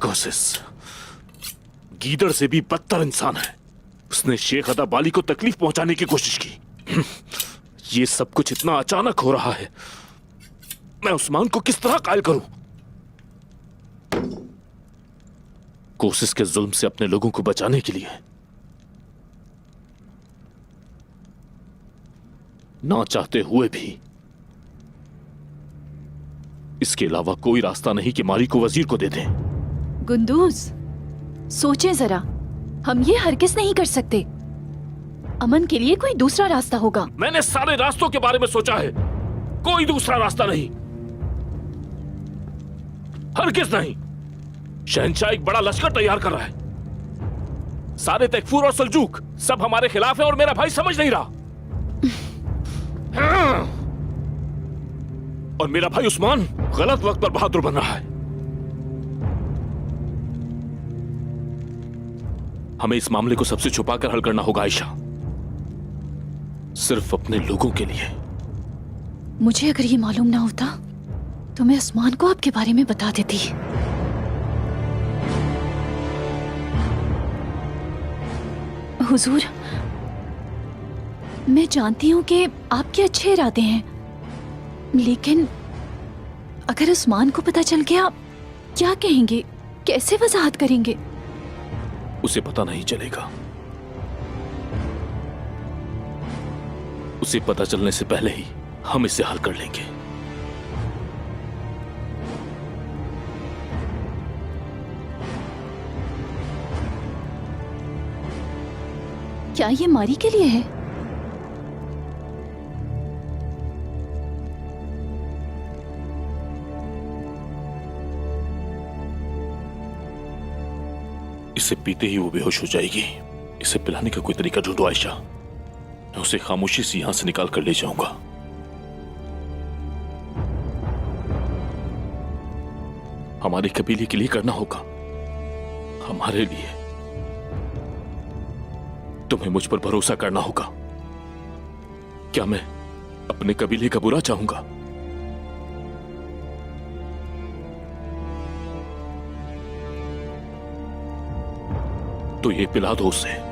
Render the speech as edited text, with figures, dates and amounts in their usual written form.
कोशिश गीदड़ से भी बदतर इंसान है। उसने शेख अदा बाली को तकलीफ पहुंचाने की कोशिश की। ये सब कुछ इतना अचानक हो रहा है, मैं उस्मान को किस तरह कायल करूं? कोशिश के जुल्म से अपने लोगों को बचाने के लिए ना चाहते हुए भी इसके अलावा कोई रास्ता नहीं कि मारी को वजीर को दे दें। गुंदूज, सोचें जरा, हम ये हरगिज़ नहीं कर सकते। अमन के लिए कोई दूसरा रास्ता होगा। मैंने सारे रास्तों के बारे में सोचा है, कोई दूसरा रास्ता नहीं, हरगिज़ नहीं। शहंशाह एक बड़ा लश्कर तैयार कर रहा है। सारे तैफूर और सल्जूक सब हमारे खिलाफ है और मेरा भाई समझ नहीं रहा। और मेरा भाई उस्मान गलत वक्त पर बहादुर बन रहा है। हमें इस मामले को सबसे छुपाकर हल करना होगा आयशा, सिर्फ अपने लोगों के लिए। मुझे अगर ये मालूम ना होता तो मैं उस्मान को आपके बारे में बता देती। हुजूर, मैं जानती हूँ कि आपके अच्छे इरादे हैं, लेकिन अगर उस्मान को पता चल गया, क्या कहेंगे, कैसे वजाहत करेंगे? उसे पता नहीं चलेगा। उसे पता चलने से पहले ही हम इसे हल कर लेंगे। क्या ये मारी के लिए है? इसे पीते ही वो बेहोश हो जाएगी। इसे पिलाने का कोई तरीका ढूंढो आयशा। मैं उसे खामोशी से यहां से निकाल कर ले जाऊंगा। हमारे कबीले के लिए करना होगा, हमारे लिए। तुम्हें मुझ पर भरोसा करना होगा। क्या मैं अपने कबीले का बुरा चाहूंगा? तो ये पिला दो उसे।